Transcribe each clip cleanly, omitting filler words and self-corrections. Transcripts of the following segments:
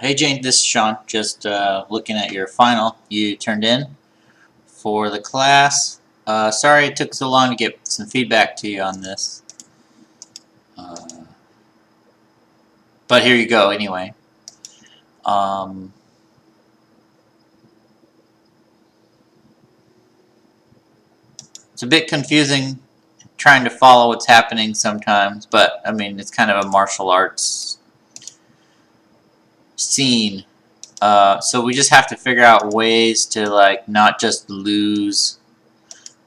Hey Jane, this is Sean. Just looking at your final you turned in for the class. Sorry it took so long to get some feedback to you on this. But here you go anyway. It's a bit confusing trying to follow what's happening sometimes, but I mean it's kind of a martial arts scene. So we just have to figure out ways to like not just lose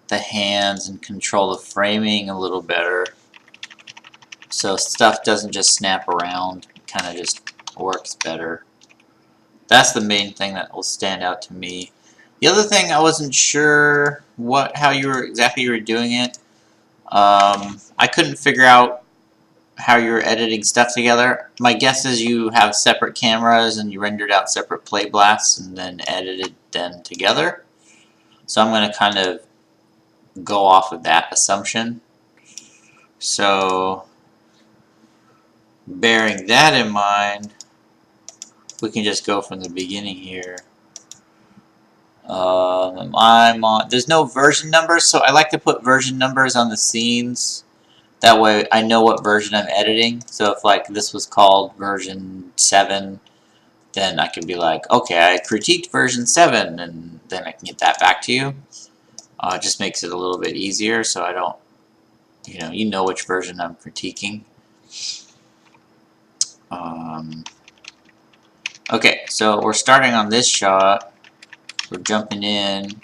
the hands and control the framing a little better. So stuff doesn't just snap around, it kind of just works better. That's the main thing that will stand out to me. The other thing, I wasn't sure how you were doing it. I couldn't figure out how you were editing stuff together. My guess is you have separate cameras and you rendered out separate play blasts and then edited them together. So I'm going to kind of go off of that assumption. So bearing that in mind, we can just go from the beginning here. There's no version numbers, so I like to put version numbers on the scenes. That way I know what version I'm editing. So if like this was called version 7, then I can be like, okay, I critiqued version 7, and then I can get that back to you. It just makes it a little bit easier, so I don't, you know which version I'm critiquing. Okay, so we're starting on this shot. We're jumping in.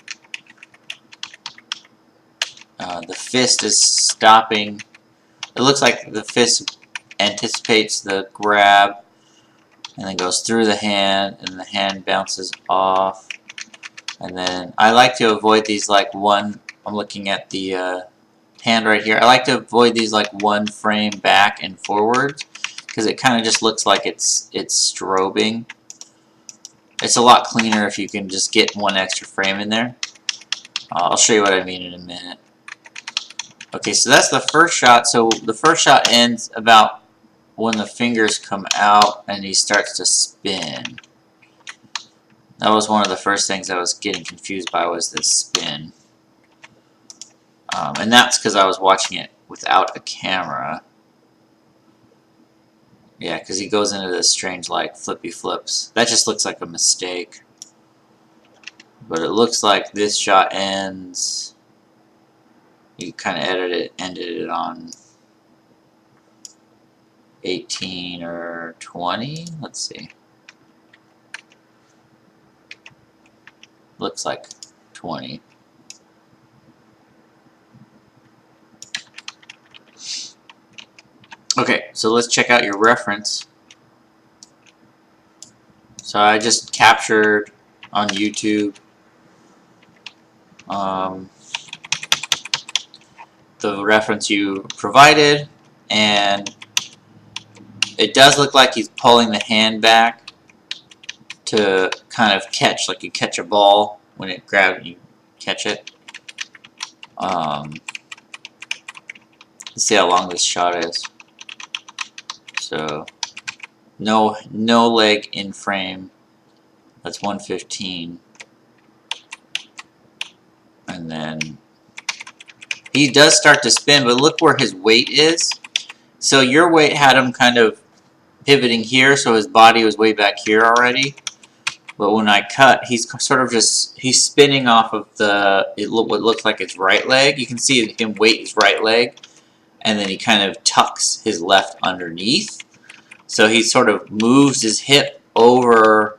The fist is stopping. It looks like the fist anticipates the grab and then goes through the hand, and the hand bounces off. And then I like to avoid these like one. I'm looking at the hand right here. I like to avoid these like one frame back and forwards because it kind of just looks like it's strobing. It's a lot cleaner if you can just get one extra frame in there. I'll show you what I mean in a minute. Okay, so that's the first shot. So the first shot ends about when the fingers come out and he starts to spin. That was one of the first things I was getting confused by, was this spin. And that's because I was watching it without a camera. Yeah, because he goes into this strange like flippy flips. That just looks like a mistake. But it looks like this shot ends. You kind of ended it on 18 or 20. Let's see. Looks like 20. Okay, so let's check out your reference. So I just captured on YouTube the reference you provided, and it does look like he's pulling the hand back to kind of catch, like you catch a ball when it grabs and you catch it. Let's see how long this shot is. So no leg in frame. That's 115. And then he does start to spin, but look where his weight is. So your weight had him kind of pivoting here, so his body was way back here already. But when I cut, he's sort of he's spinning off of what looks like his right leg. You can see him weight his right leg, and then he kind of tucks his left underneath. So he sort of moves his hip over.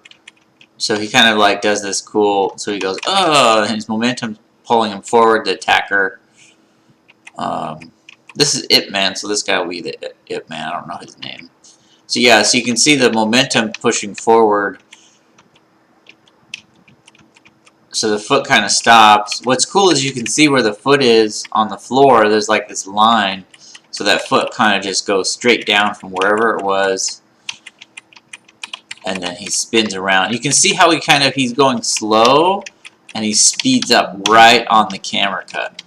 So he kind of like does this cool, so he goes, oh, and his momentum's pulling him forward, the attacker. This is Ip Man, so this guy will be the Ip Man. I don't know his name. So yeah, so you can see the momentum pushing forward. So the foot kind of stops. What's cool is you can see where the foot is on the floor. There's like this line. So that foot kind of just goes straight down from wherever it was. And then he spins around. You can see how he's going slow, and he speeds up right on the camera cut.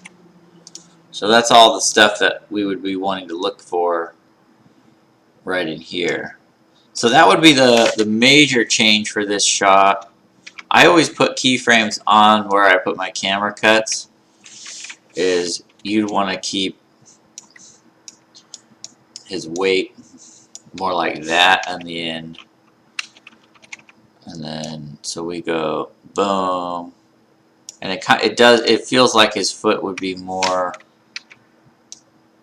So that's all the stuff that we would be wanting to look for right in here. So that would be the major change for this shot. I always put keyframes on where I put my camera cuts. Is you'd want to keep his weight more like that on the end. And then, so we go boom. And it feels like his foot would be more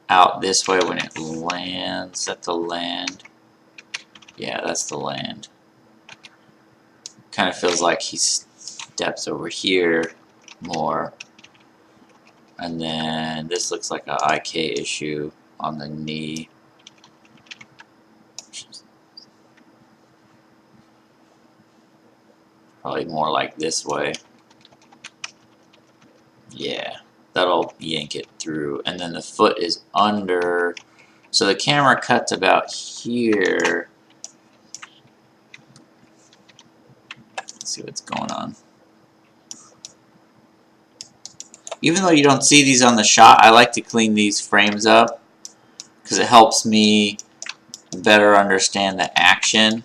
out this way when it lands. That's the land. Yeah, that's the land. Kind of feels like he steps over here more. And then this looks like a IK issue on the knee. Probably more like this way. Yeah, that'll yank it through. And then the foot is under. So the camera cuts about here. Let's see what's going on. Even though you don't see these on the shot, I like to clean these frames up because it helps me better understand the action.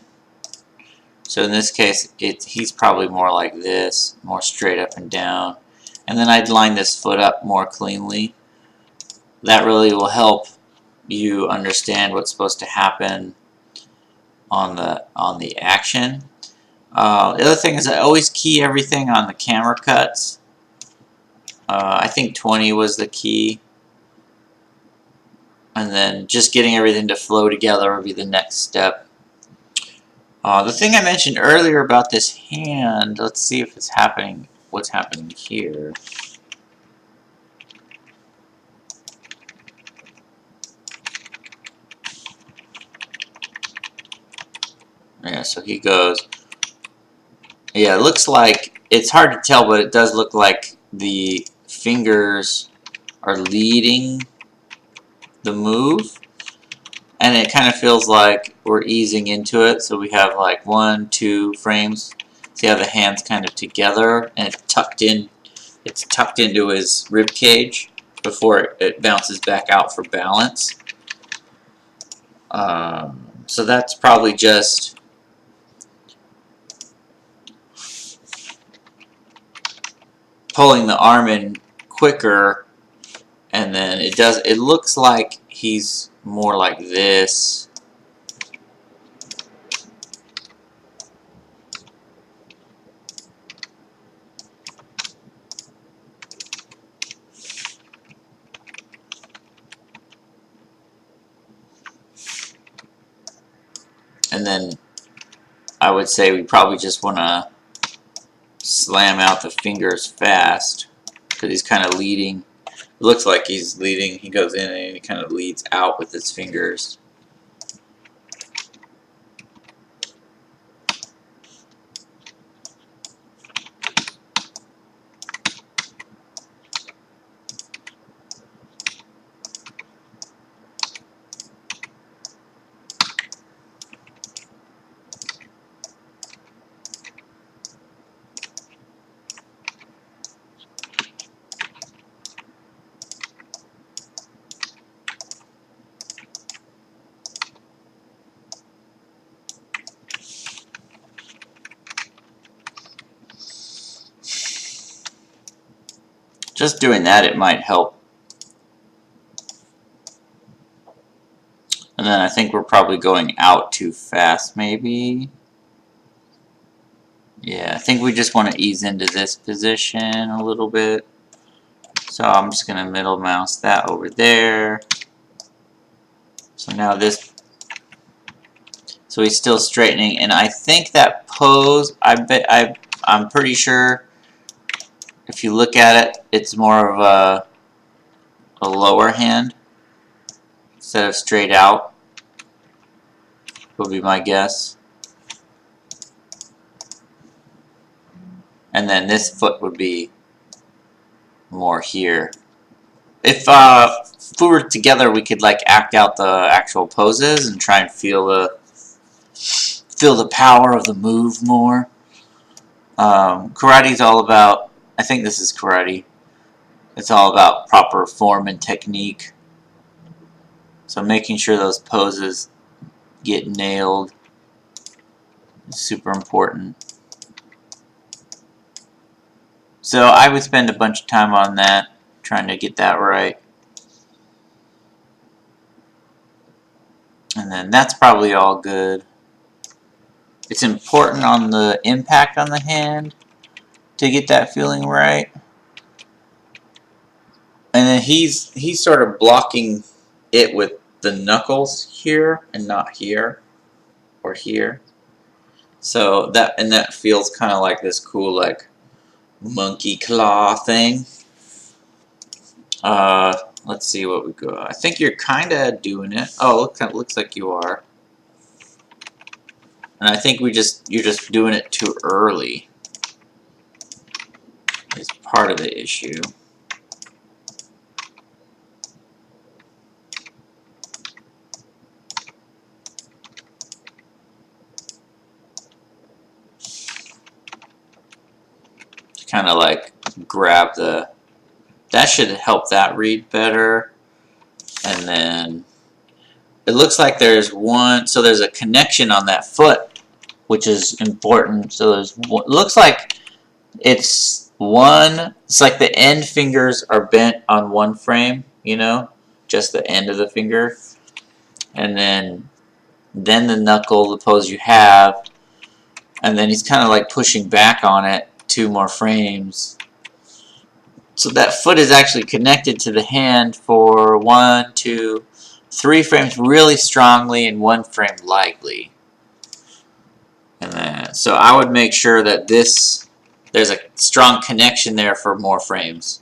So in this case, he's probably more like this, more straight up and down. And then I'd line this foot up more cleanly. That really will help you understand what's supposed to happen on the action. The other thing is I always key everything on the camera cuts. I think 20 was the key. And then just getting everything to flow together will be the next step. The thing I mentioned earlier about this hand, let's see if it's happening, what's happening here. Yeah, so he goes, yeah, it looks like, it's hard to tell, but it does look like the fingers are leading the move. And it kind of feels like we're easing into it. So we have like 1, 2 frames. See how the hand's kind of together and it's tucked into his rib cage before it bounces back out for balance. So that's probably just pulling the arm in quicker, and then it looks like he's more like this. And then I would say we probably just want to slam out the fingers fast because he's kind of leading. It looks like he's leading. He goes in and he kind of leads out with his fingers. Just doing that, it might help. And then I think we're probably going out too fast, maybe. Yeah, I think we just want to ease into this position a little bit. So I'm just going to middle mouse that over there. So now this, so he's still straightening, and I think that pose, I'm pretty sure if you look at it, it's more of a lower hand instead of straight out, would be my guess. And then this foot would be more here. If we were together, we could like act out the actual poses and try and feel the power of the move more. Karate's all about, I think this is karate, it's all about proper form and technique. So making sure those poses get nailed It's super important. So I would spend a bunch of time on that, trying to get that right. And then that's probably all good. It's important on the impact on the hand to get that feeling right. And then he's sort of blocking it with the knuckles here and not here or here. So that feels kind of like this cool like monkey claw thing. Let's see what we go. I think you're kind of doing it. Oh, looks like you are. And I think you're just doing it too early. Is part of the issue. Kind of like grab the, that should help that read better. And then it looks like there's one, so there's a connection on that foot, which is important. So there's one, looks like it's like the end fingers are bent on one frame, you know, just the end of the finger. And then the knuckle, the pose you have, and then he's kind of like pushing back on it 2 more frames. So that foot is actually connected to the hand for 1, 2, 3 frames really strongly and 1 frame lightly. And then, so I would make sure that there's a strong connection there for more frames.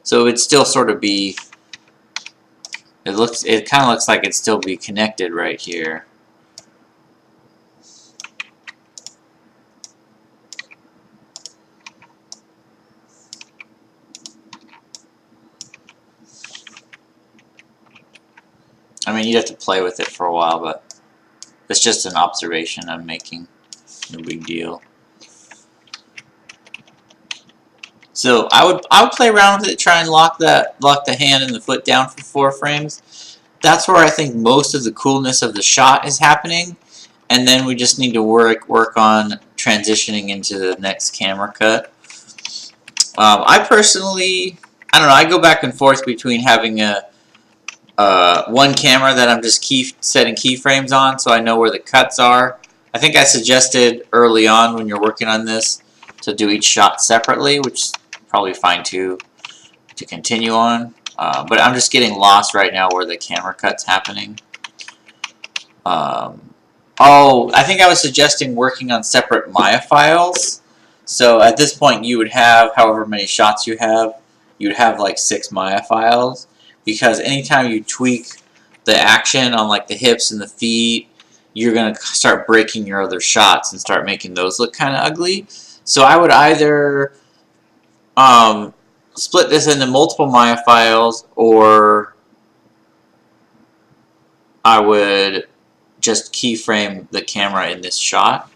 So it would still sort of be, it kind of looks like it'd still be connected right here. I mean, you'd have to play with it for a while, but it's just an observation I'm making. No big deal. So I would play around with it, try and lock the hand and the foot down for 4 frames. That's where I think most of the coolness of the shot is happening, and then we just need to work on transitioning into the next camera cut. I personally, I don't know, I go back and forth between having one camera that I'm just setting keyframes on so I know where the cuts are. I think I suggested early on when you're working on this to do each shot separately, which is probably fine to continue on. But I'm just getting lost right now where the camera cut's happening. Oh, I think I was suggesting working on separate Maya files. So at this point you would have however many shots you have. You'd have like 6 Maya files. Because anytime you tweak the action on like the hips and the feet, you're going to start breaking your other shots and start making those look kind of ugly. So I would either split this into multiple Maya files, or I would just keyframe the camera in this shot.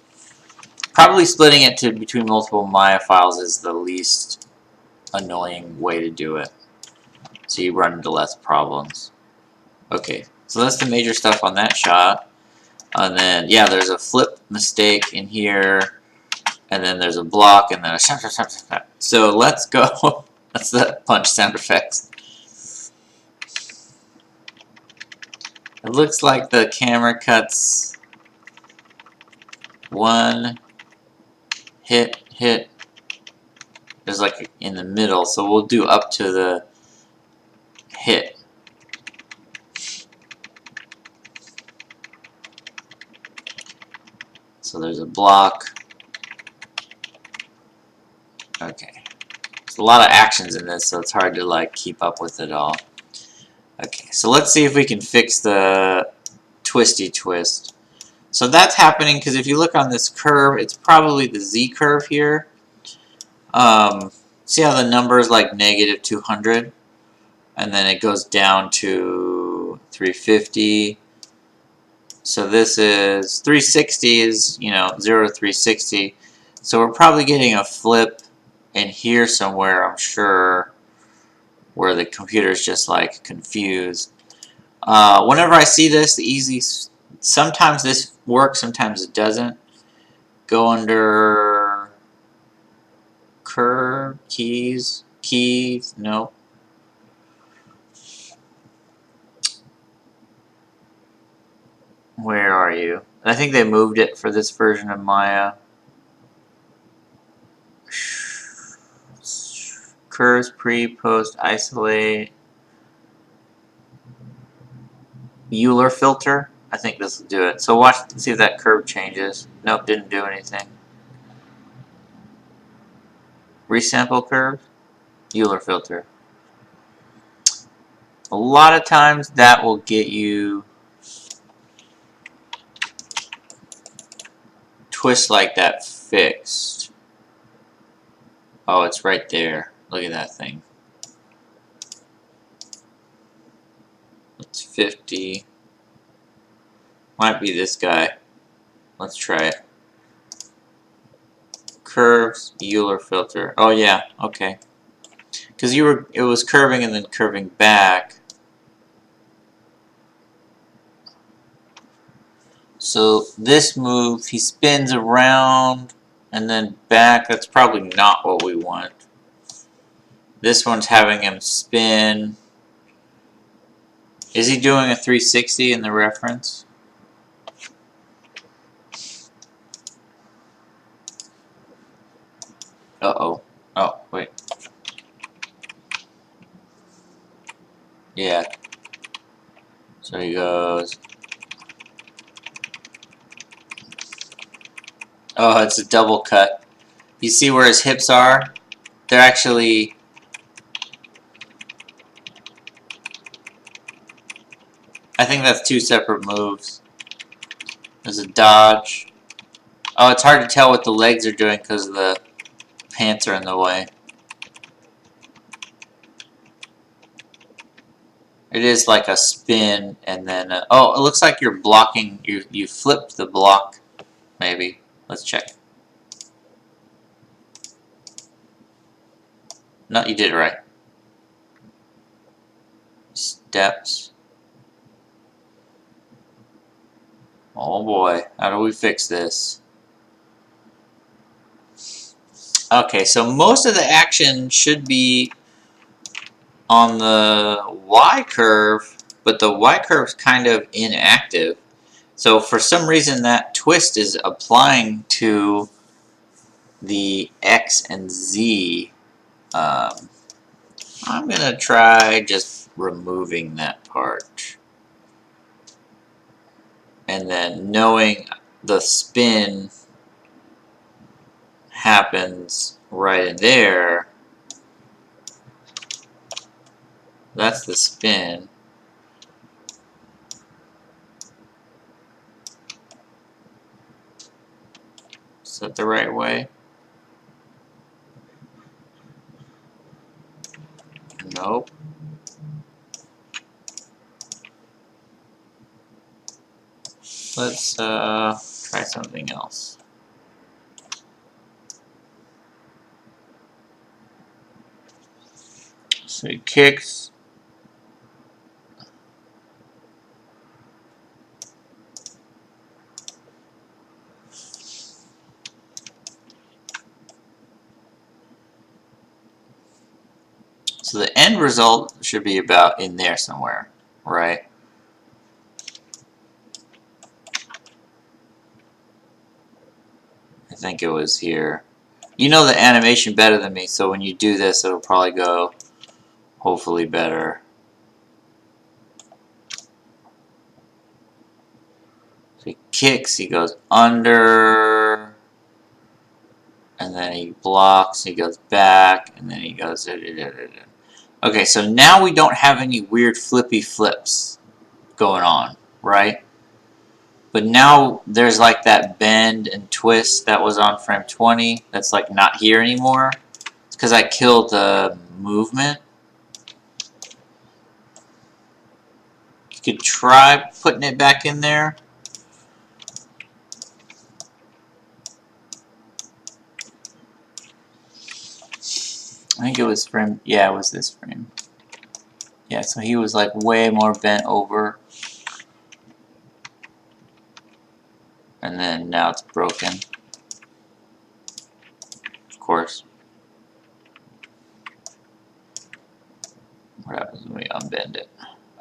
Probably splitting it to between multiple Maya files is the least annoying way to do it, so you run into less problems. Okay, so that's the major stuff on that shot. And then, yeah, there's a flip mistake in here, and then there's a block, and then a shot. So let's go. That's the punch sound effects. It looks like the camera cuts 1 hit. There's like in the middle, so we'll do up to the hit. So there's a block. Okay. There's a lot of actions in this, so it's hard to like keep up with it all. Okay, so let's see if we can fix the twisty twist. So that's happening because if you look on this curve, it's probably the Z curve here. See how the number is like -200, and then it goes down to 350. So this is 360 is, you know, 0 to 360. So we're probably getting a flip in here somewhere, I'm sure, where the computer's just like confused. Whenever I see this, sometimes this works, sometimes it doesn't. go under curve, keys, no. Where are you? I think they moved it for this version of Maya. Curves, pre, post, isolate. Euler filter. I think this will do it. So watch, see if that curve changes. Nope, didn't do anything. Resample curve. Euler filter. A lot of times that will get you twists like that fixed. Oh, it's right there. Look at that thing. It's 50. Might be this guy. Let's try it. Curves, Euler filter. Oh yeah, okay. Because it was curving and then curving back. So this move, he spins around and then back. That's probably not what we want. This one's having him spin. Is he doing a 360 in the reference? Uh-oh. Oh, wait. Yeah. So he goes. Oh, it's a double cut. You see where his hips are? They're actually... I think that's two separate moves. There's a dodge. Oh, it's hard to tell what the legs are doing because the pants are in the way. It is like a spin and then... oh, it looks like you're blocking... You flipped the block, maybe. Let's check. No, you did it right. Steps. Oh boy, how do we fix this? Okay, so most of the action should be on the Y curve, but the Y curve's kind of inactive. So for some reason that twist is applying to the X and Z. I'm going to try just removing that part. And then knowing the spin happens right in there. That's the spin. Is that the right way? Nope. Let's try something else. So he kicks. So the end result should be about in there somewhere, right? I think it was here. You know the animation better than me, so when you do this, it'll probably go hopefully better. So he kicks, he goes under, and then he blocks, he goes back, and then he goes... Okay, so now we don't have any weird flippy flips going on, right? But now there's like that bend and twist that was on frame 20 that's like not here anymore. It's because I killed the movement. You could try putting it back in there. I think it was frame, yeah, it was this frame. Yeah, so he was like way more bent over. And then now it's broken.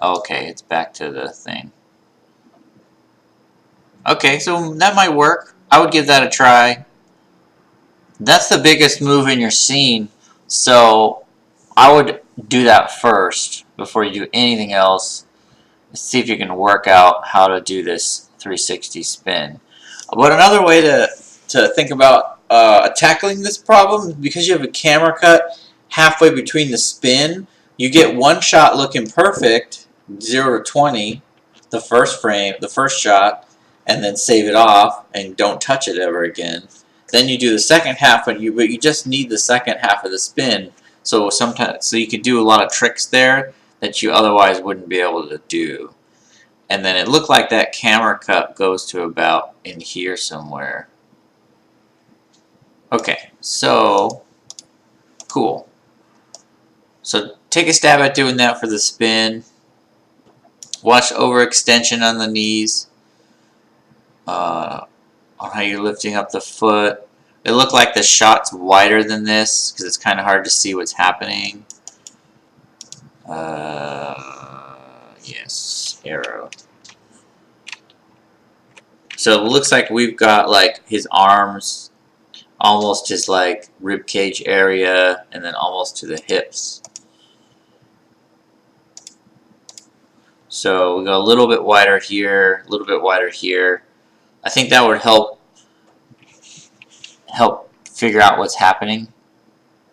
Okay, it's back to the thing. Okay, so that might work. I would give that a try. That's the biggest move in your scene, so I would do that first before you do anything else. Let's see if you can work out how to do this 360 spin. But another way to think about tackling this problem, because you have a camera cut halfway between the spin, you get one shot looking perfect, 0 to 20, the first frame, the first shot, and then save it off and don't touch it ever again. Then you do the second half, but you just need the second half of the spin. So you could do a lot of tricks there that you otherwise wouldn't be able to do. And then it looked like that camera cut goes to about in here somewhere. Okay, so cool. So take a stab at doing that for the spin. Watch overextension on the knees. On how you're lifting up the foot. It looked like the shot's wider than this because it's kind of hard to see what's happening. Yes, arrow. So it looks like we've got like his arms almost his like rib cage area and then almost to the hips. So we go a little bit wider here, a little bit wider here. I think that would help figure out what's happening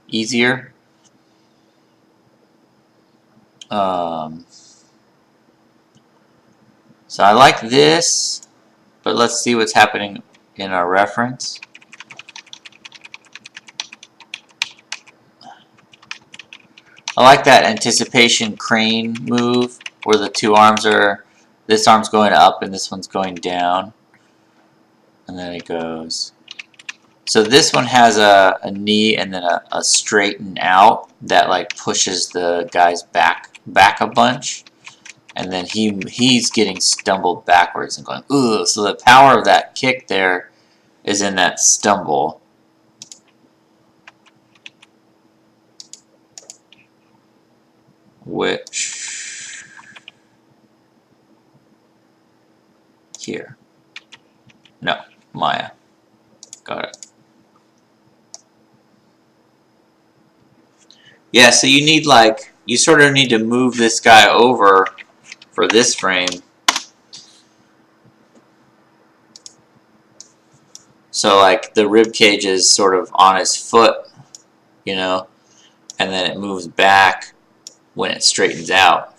easier. So I like this, but let's see what's happening in our reference. I like that anticipation crane move where the two arms are, this arm's going up and this one's going down. And then it goes. So this one has a knee and then a straighten out that like pushes the guy's back a bunch. And then he's getting stumbled backwards and going, ugh. So the power of that kick there is in that stumble. Which here. No, Maya. Got it. Yeah, so you need like, you sort of need to move this guy over for this frame. So like the rib cage is sort of on his foot, you know, and then it moves back when it straightens out.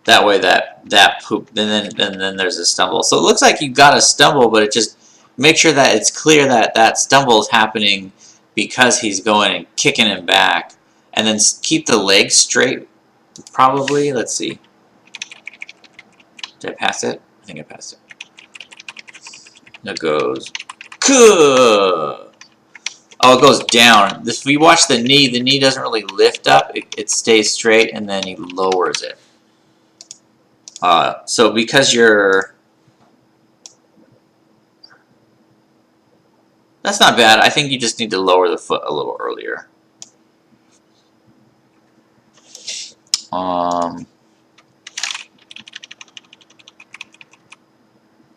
That way that poop, and then there's a stumble. So it looks like you got a stumble, but it just make sure that it's clear that that stumble is happening because he's going and kicking him back, and then keep the legs straight. Probably, let's see. Did I pass it? I think I passed it. It goes. Kuh! Oh, it goes down. If we watch the knee doesn't really lift up. It stays straight, and then he lowers it. So because you're... That's not bad. I think you just need to lower the foot a little earlier.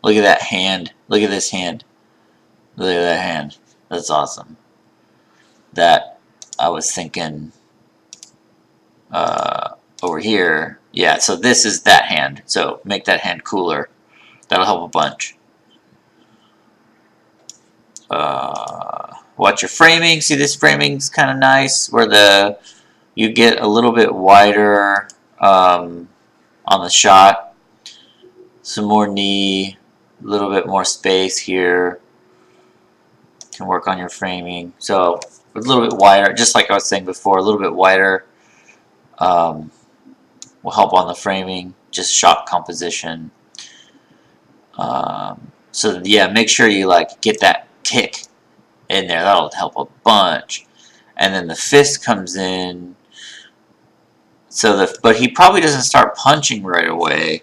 Look at that hand. Look at this hand. Look at that hand. That's awesome. That I was thinking over here. Yeah, so this is that hand. So make that hand cooler. That'll help a bunch. Watch your framing. See, this framing's kind of nice where you get a little bit wider on the shot. Some more knee, a little bit more space here. Can work on your framing. So a little bit wider, just like I was saying before, a little bit wider will help on the framing, just shot composition. So yeah, make sure you like get that kick in there. That'll help a bunch. And then the fist comes in. So but he probably doesn't start punching right away,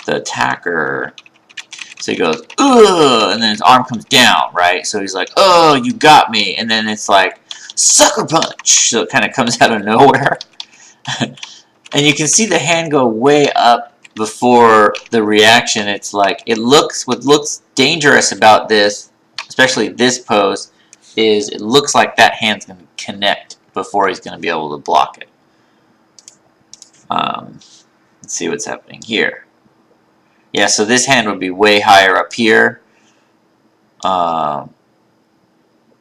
the attacker. So he goes, ugh, and then his arm comes down, right? So he's like, oh, you got me. And then it's like, sucker punch. So it kind of comes out of nowhere. And you can see the hand go way up before the reaction. It's like, what looks dangerous about this, especially this pose, is it looks like that hand's going to connect before he's going to be able to block it. Let's see what's happening here. Yeah, so this hand would be way higher up here. And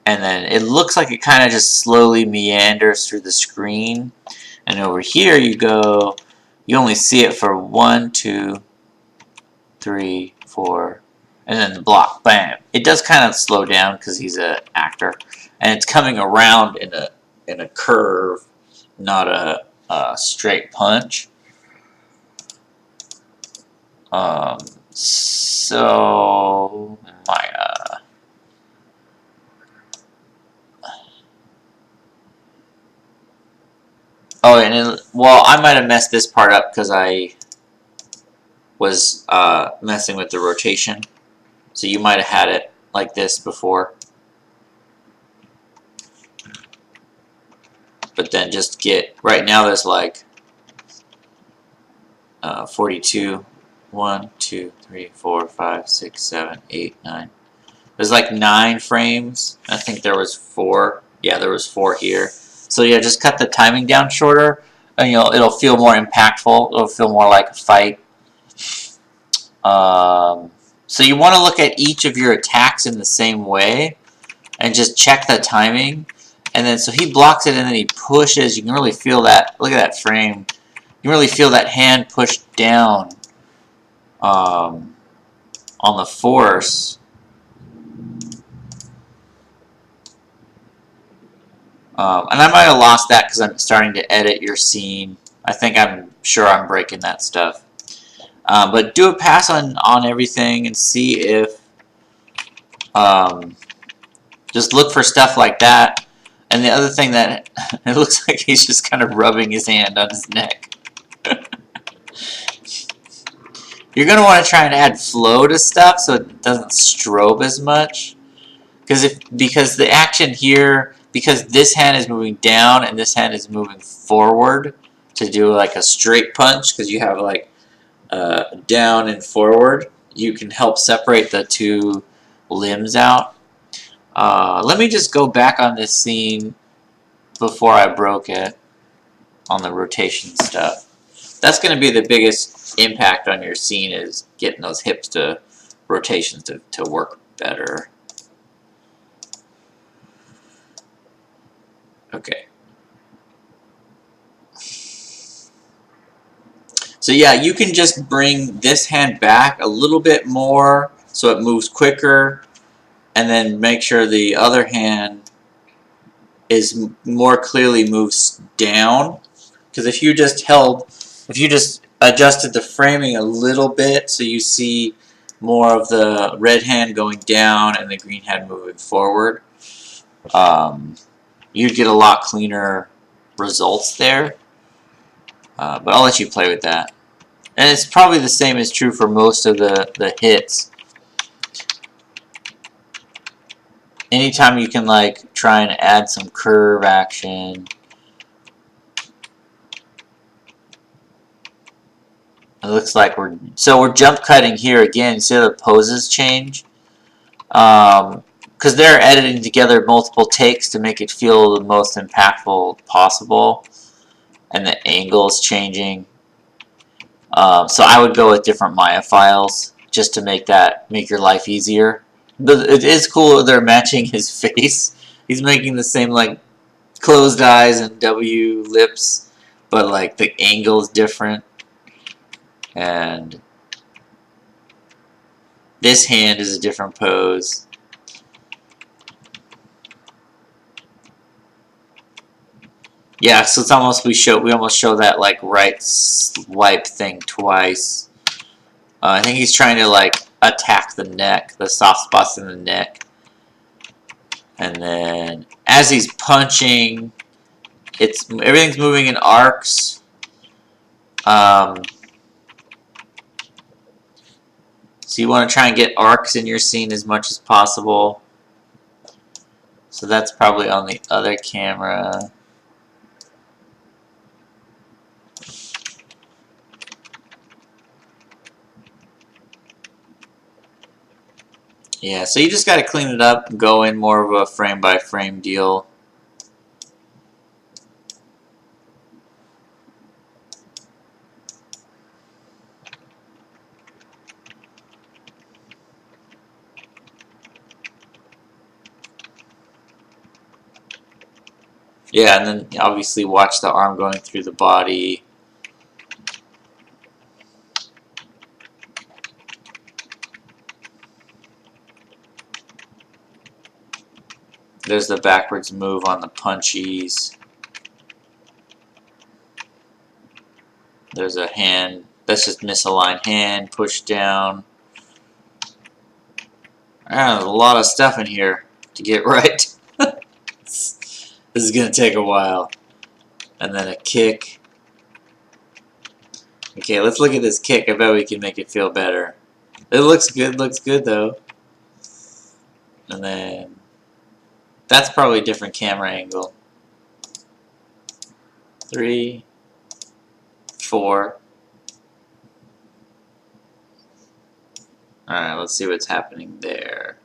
then it looks like it kind of just slowly meanders through the screen. And over here you go, you only see it for 1, 2, 3, 4, and then the block, bam. It does kind of slow down because he's an actor. And it's coming around in a curve, not a straight punch. So my oh, and well, I might have messed this part up because I was messing with the rotation. So you might have had it like this before. But then just get, right now there's like 42, 1, 2, 3, 4, 5, 6, 7, 8, 9. There's like 9 frames. I think there was 4. Yeah, there was 4 here. So yeah, just cut the timing down shorter, and it'll feel more impactful. It'll feel more like a fight. So you want to look at each of your attacks in the same way, and just check the timing. And then so he blocks it, and then he pushes. You can really feel that. Look at that frame. You can really feel that hand push down on the force. And I might have lost that because I'm starting to edit your scene. I'm sure I'm breaking that stuff. But do a pass on everything and see if... just look for stuff like that. And the other thing that... it looks like he's just kind of rubbing his hand on his neck. You're going to want to try and add flow to stuff so it doesn't strobe as much. Because the action here, because this hand is moving down and this hand is moving forward to do like a straight punch, because you have like down and forward, you can help separate the two limbs out. Let me just go back on this scene before I broke it on the rotation stuff. That's going to be the biggest impact on your scene, is getting those hips to rotations to work better. Okay. So yeah, you can just bring this hand back a little bit more so it moves quicker, and then make sure the other hand is more clearly moves down. Because if you just adjusted the framing a little bit so you see more of the red hand going down and the green hand moving forward, you'd get a lot cleaner results there. But I'll let you play with that. And it's probably the same is true for most of the hits. Anytime you can like try and add some curve action. It looks like we're jump cutting here again. See how the poses change? Because they're editing together multiple takes to make it feel the most impactful possible, and the angle is changing. So I would go with different Maya files just to make your life easier. But it is cool that they're matching his face. He's making the same like closed eyes and W lips, but like the angle is different. And this hand is a different pose. Yeah, so it's almost we almost show that like right swipe thing twice. I think he's trying to like attack the neck, the soft spots in the neck. And then as he's punching, everything's moving in arcs. So you want to try and get arcs in your scene as much as possible. So that's probably on the other camera. Yeah, so you just got to clean it up and go in more of a frame by frame deal. Yeah, and then obviously watch the arm going through the body. There's the backwards move on the punchies. There's a hand. That's just misaligned hand, push down. There's a lot of stuff in here to get right. This is going to take a while. And then a kick. Okay, let's look at this kick. I bet we can make it feel better. It looks good though. And then that's probably a different camera angle. 3, 4. Alright, let's see what's happening there.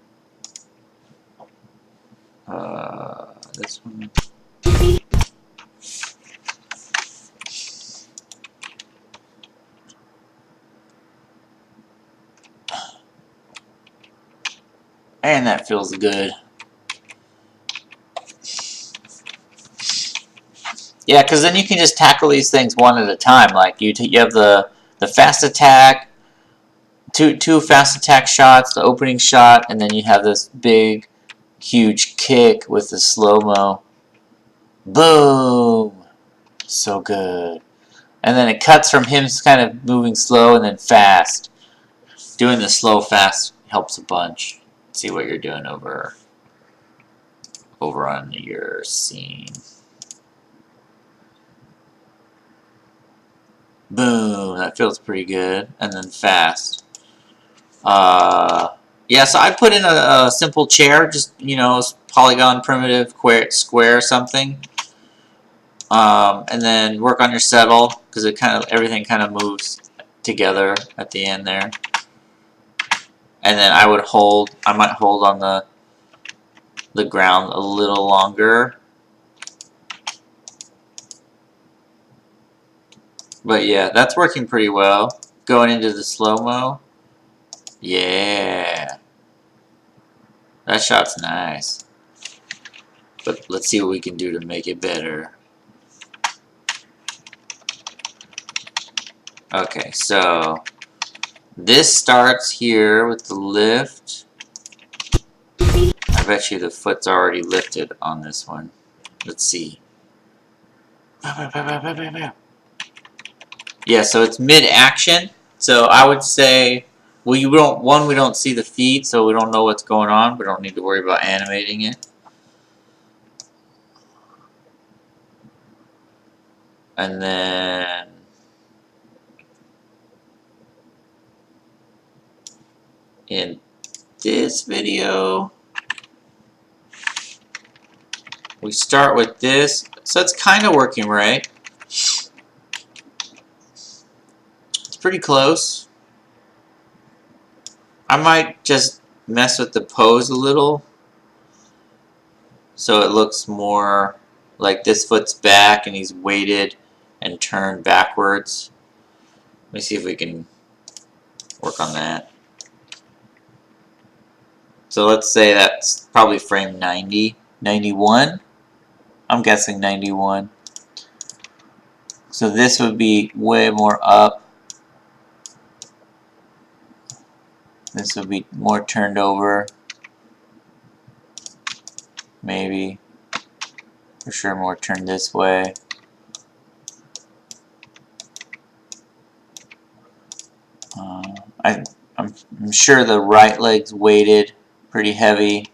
This one. And that feels good. Yeah, because then you can just tackle these things one at a time. Like you have the fast attack, two fast attack shots, the opening shot, and then you have this big, huge kick with the slow-mo. Boom! So good. And then it cuts from him kind of moving slow and then fast. Doing the slow fast helps a bunch. See what you're doing over on your scene. Boom! That feels pretty good. And then fast. Yeah, so I put in a simple chair, just, you know, polygon, primitive, square, something. And then work on your settle, because everything kind of moves together at the end there. And then I might hold on the ground a little longer. But yeah, that's working pretty well. Going into the slow-mo. Yeah. That shot's nice. But let's see what we can do to make it better. Okay, so this starts here with the lift. I bet you the foot's already lifted on this one. Let's see. Yeah, so it's mid-action. So I would say, well, we don't see the feet, so we don't know what's going on. We don't need to worry about animating it. And then in this video, we start with this. So it's kind of working right. It's pretty close. I might just mess with the pose a little, so it looks more like this foot's back and he's weighted and turned backwards. Let me see if we can work on that. So let's say that's probably frame 90, 91. I'm guessing 91. So this would be way more up. This would be more turned over. Maybe. For sure more turned this way. I'm sure the right leg's weighted pretty heavy.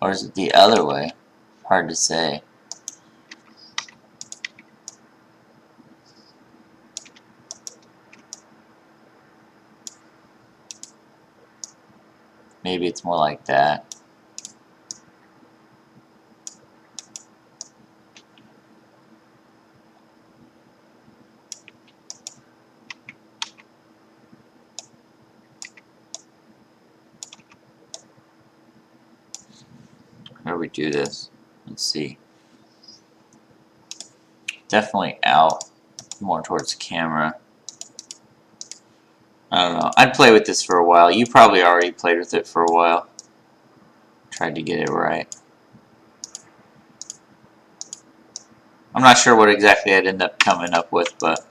Or is it the other way? Hard to say. Maybe it's more like that. do this. Let's see. Definitely out more towards the camera. I don't know. I'd play with this for a while. You probably already played with it for a while. Tried to get it right. I'm not sure what exactly I'd end up coming up with, but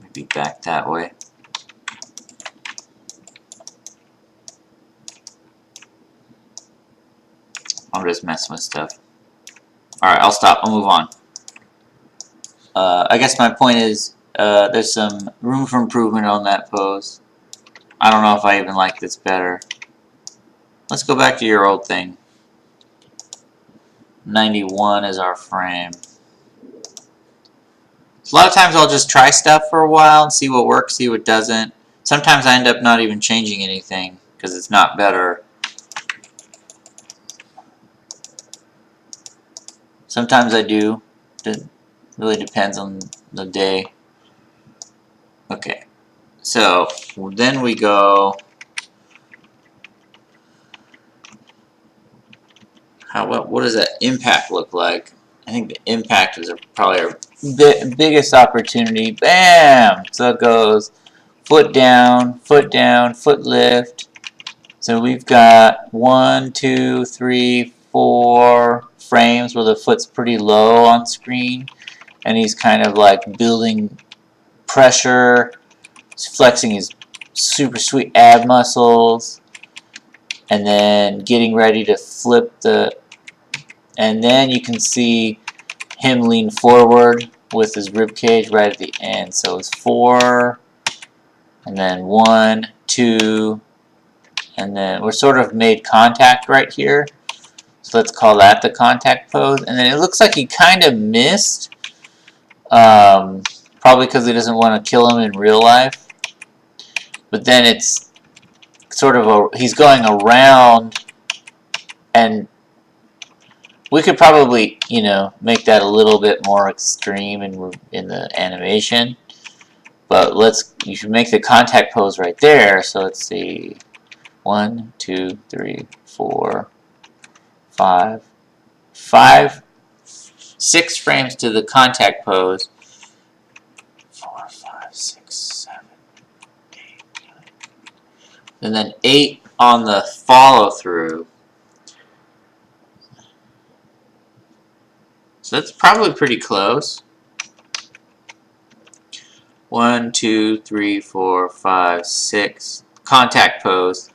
maybe back that way. I'm just messing with stuff. Alright, I'll stop. I'll move on. I guess my point is, there's some room for improvement on that pose. I don't know if I even like this better. Let's go back to your old thing. 91 is our frame. So a lot of times I'll just try stuff for a while and see what works, see what doesn't. Sometimes I end up not even changing anything because it's not better. Sometimes I do. It really depends on the day. Okay, so then we go. What does that impact look like? I think the impact is probably our biggest opportunity. Bam! So it goes foot down, foot lift. So we've got 1, 2, 3, 4 frames where the foot's pretty low on screen, and he's kind of like building pressure. He's flexing his super sweet ab muscles, and then getting ready to flip the. And then you can see him lean forward with his rib cage right at the end. So it's 4, and then 1, 2, and then we're sort of made contact right here. So let's call that the contact pose. And then it looks like he kind of missed, probably because he doesn't want to kill him in real life. But then it's sort of he's going around, and we could probably, you know, make that a little bit more extreme in the animation. But you should make the contact pose right there. So let's see, 1, 2, 3, 4, 5, 6 frames to the contact pose. 4, 5, 6, 7, 8, 9. And then 8 on the follow through. So that's probably pretty close. 1, 2, 3, 4, 5, 6. Contact pose.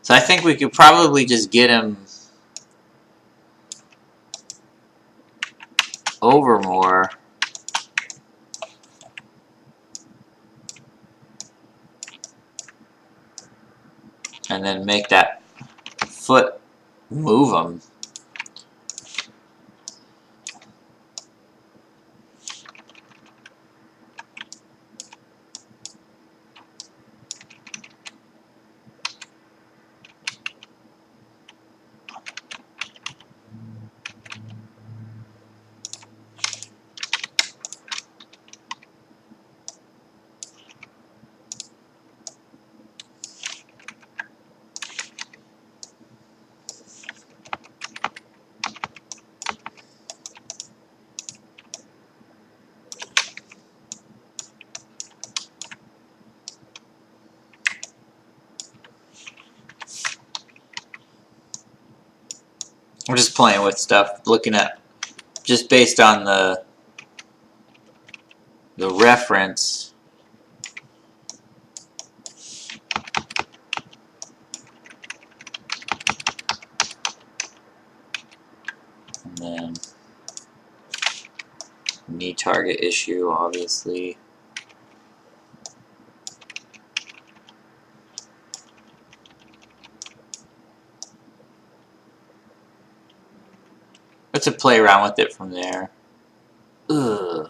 So I think we could probably just get him over more. And then make that foot move him. I'm just playing with stuff, looking at just based on the reference. And then knee target issue, obviously. Let's play around with it from there. Ugh.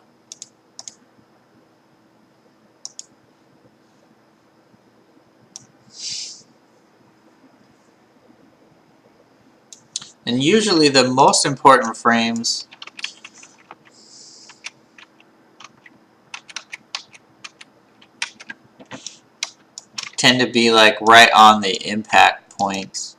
And usually the most important frames tend to be like right on the impact points.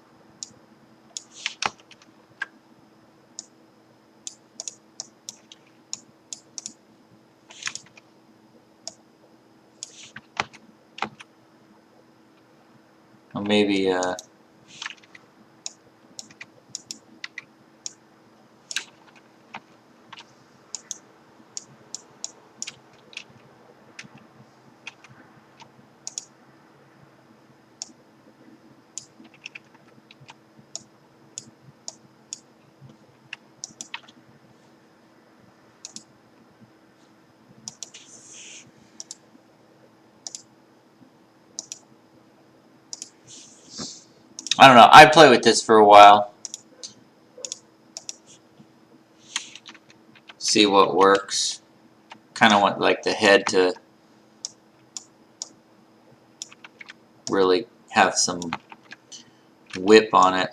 Or maybe I don't know. I'd play with this for a while. See what works. Kind of want like the head to really have some whip on it.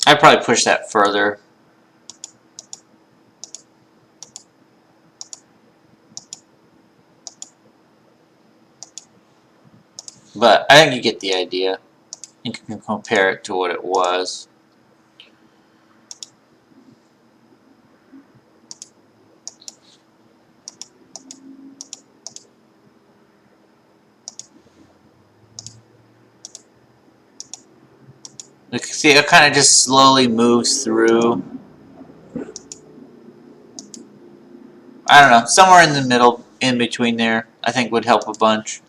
I'd probably push that further. But I think you get the idea. You can compare it to what it was. See, it kind of just slowly moves through. I don't know, somewhere in the middle, in between there, I think would help a bunch.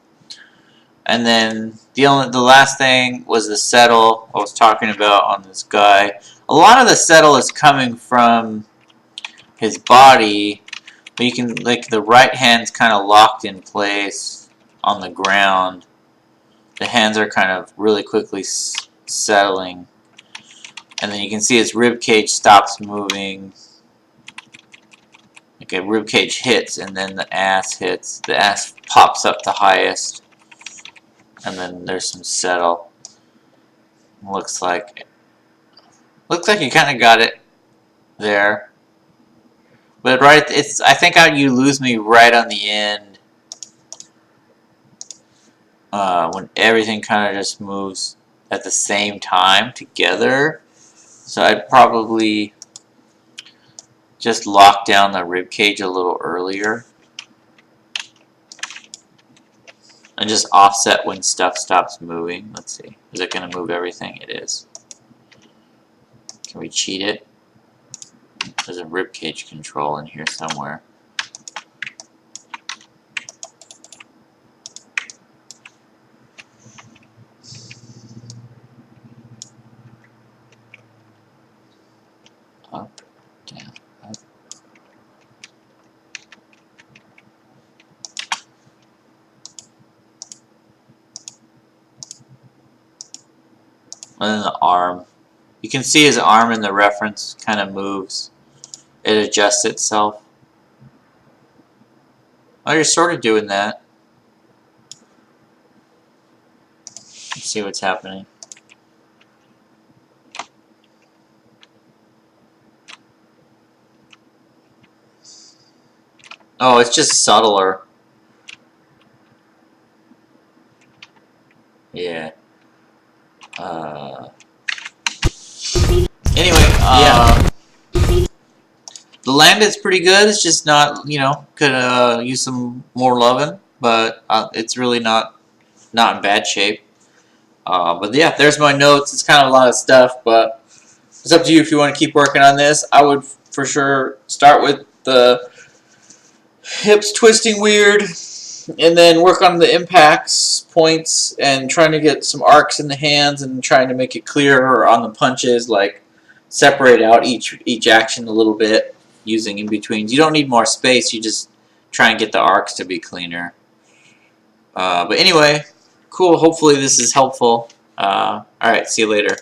And then the last thing was the settle I was talking about on this guy. A lot of the settle is coming from his body, but you can, like, the right hand's kind of locked in place on the ground. The hands are kind of really quickly settling. And then you can see his rib cage stops moving. Okay, rib cage hits, and then the ass hits. The ass pops up the highest, and then there's some settle. Looks like you kind of got it there, but right, I think you lose me right on the end when everything kind of just moves at the same time together. So I'd probably just lock down the rib cage a little earlier. And just offset when stuff stops moving. Let's see. Is it going to move everything? It is. Can we cheat it? There's a ribcage control in here somewhere. Up, down, up. And then the arm. You can see his arm in the reference kind of moves. It adjusts itself. Oh, you're sort of doing that. Let's see what's happening. Oh, it's just subtler. Yeah. Anyway, yeah. The landed's pretty good. It's just not, you know, could use some more loving, but it's really not in bad shape. But yeah, there's my notes. It's kind of a lot of stuff, but it's up to you if you want to keep working on this. I would for sure start with the hips twisting weird, And then work on the impacts, points, and trying to get some arcs in the hands and trying to make it clearer on the punches, like separate out each action a little bit using in-betweens. You don't need more space, you just try and get the arcs to be cleaner. But anyway, cool, hopefully this is helpful. Alright, see you later.